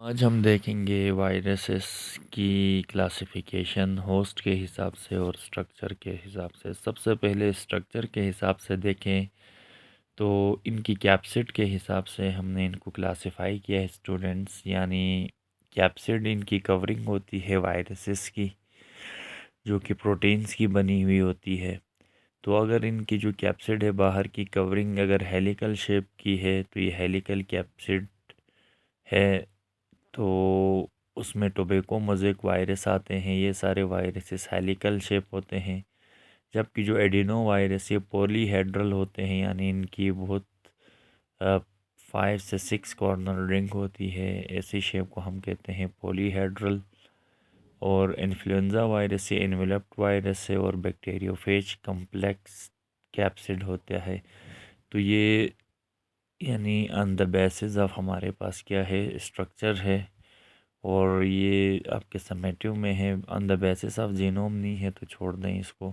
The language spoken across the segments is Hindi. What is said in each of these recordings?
आज हम देखेंगे वायरसेस की क्लासिफिकेशन होस्ट के हिसाब से और स्ट्रक्चर के हिसाब से। सबसे पहले स्ट्रक्चर के हिसाब से देखें तो इनकी कैप्सिड के हिसाब से हमने इनको क्लासिफाई किया है स्टूडेंट्स। यानी कैप्सिड इनकी कवरिंग होती है वायरसेस की, जो कि प्रोटीन्स की बनी हुई होती है। तो अगर इनकी जो कैप्सिड है, बाहर की कवरिंग अगर हेलिकल शेप की है तो ये हेलिकल कैप्सिड है। तो उसमें टोबैको मोज़ेक वायरस आते हैं। ये सारे वायरसेस हेलिकल शेप होते हैं। जबकि जो एडिनो वायरस ये पॉलीहेड्रल होते हैं, यानी इनकी बहुत 5 से 6 कॉर्नर रिंग होती है। ऐसी शेप को हम कहते हैं पॉलीहेड्रल। और इन्फ्लुएंजा वायरस ये इन्वेलप्ड वायरस है और बैक्टीरियोफेज कम्प्लेक्स कैप्सिड होता है। तो ये यानी ऑन द बेसिस ऑफ हमारे पास क्या है, स्ट्रक्चर है। और ये आपके समेटिव में है, on the basis of genome नहीं है तो छोड़ दें इसको।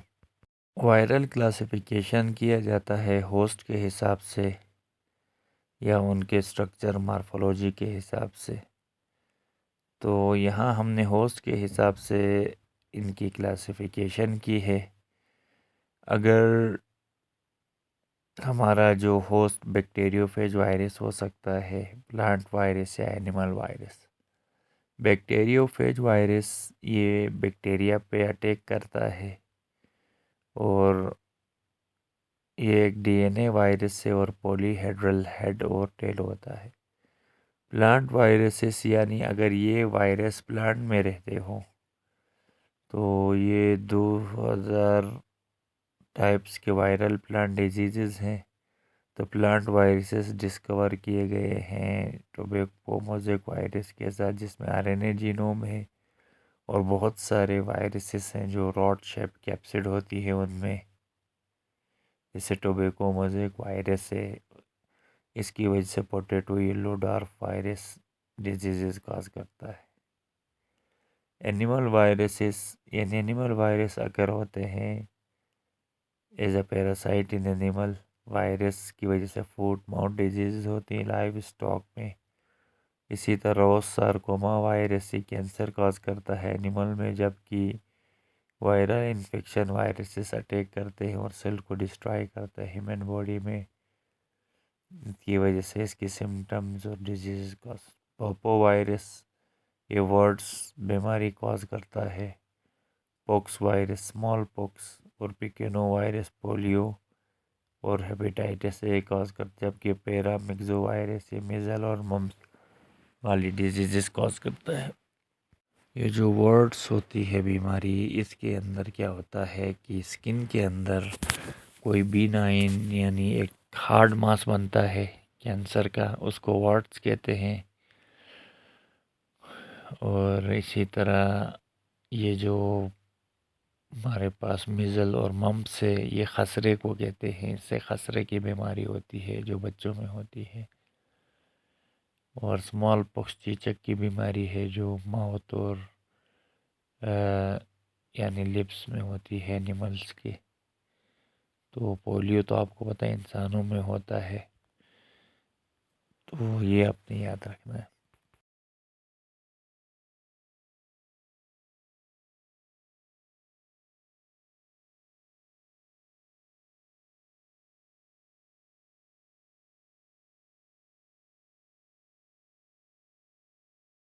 वायरल क्लासिफिकेशन किया जाता है होस्ट के हिसाब से या उनके स्ट्रक्चर मार्फोलॉजी के हिसाब से। तो यहाँ हमने होस्ट के हिसाब से इनकी क्लासिफिकेशन की है। अगर हमारा जो होस्ट बैक्टीरियोफेज वायरस हो सकता है, प्लांट वायरस या एनिमल वायरस। बैक्टीरियोफेज वायरस ये बैक्टीरिया पे अटैक करता है और ये एक डीएनए वायरस है और पॉलीहेड्रल हेड और टेल होता है। प्लांट वायरसेस यानी अगर ये वायरस प्लांट में रहते हो तो ये 2000 टाइप्स के वायरल प्लांट डिजीज़ हैं। तो प्लांट वायरसेस डिस्कवर किए गए हैं टोबैको मोज़ेक वायरस के साथ, जिसमें आरएनए जीनोम है। और बहुत सारे वायरसेस हैं जो रॉड शेप कैप्सिड होती है उनमें, जैसे टोबैको मोज़ेक वायरस है। इसकी वजह से potato yellow dwarf virus disease cause करता है। एनिमल वायरस अगर होते हैं as a parasite in animal. Virus की वजह से फूट माउथ डिजीज़ होती हैं लाइव स्टॉक में। इसी तरह रोस सार्कोमा वायरस ही कैंसर काज करता है एनिमल में, जबकि वायरल इन्फेक्शन वायरसेस अटैक करते हैं और सेल को डिस्ट्रॉय करते हैं ह्यूमन बॉडी में। की वजह से इसकी सिम्टम्स और डिजीज़ का पोपो वायरस ये वर्ड्स बीमारी कॉज करता है। पॉक्स वायरस स्मॉल पॉक्स और पिकेनो वायरस पोलियो और हेपेटाइटिस ए कॉज करता है। जबकि पैरामिक्सो वायरस ये मीजल और मम्स वाली डिजीज़ कॉज करता है। ये जो वर्ड्स होती है बीमारी, इसके अंदर क्या होता है कि स्किन के अंदर कोई बीनाइन यानी एक हार्ड मास बनता है कैंसर का, उसको वर्ड्स कहते हैं। और इसी तरह ये जो हमारे पास मिज़ल और मम्प्स है, ये खसरे को कहते हैं। इससे खसरे की बीमारी होती है जो बच्चों में होती है। और स्मॉल पॉक्स चेचक की बीमारी है जो माउथ और यानी लिप्स में होती है एनिमल्स की। तो पोलियो तो आपको पता है इंसानों में होता है। तो ये आपने याद रखना है।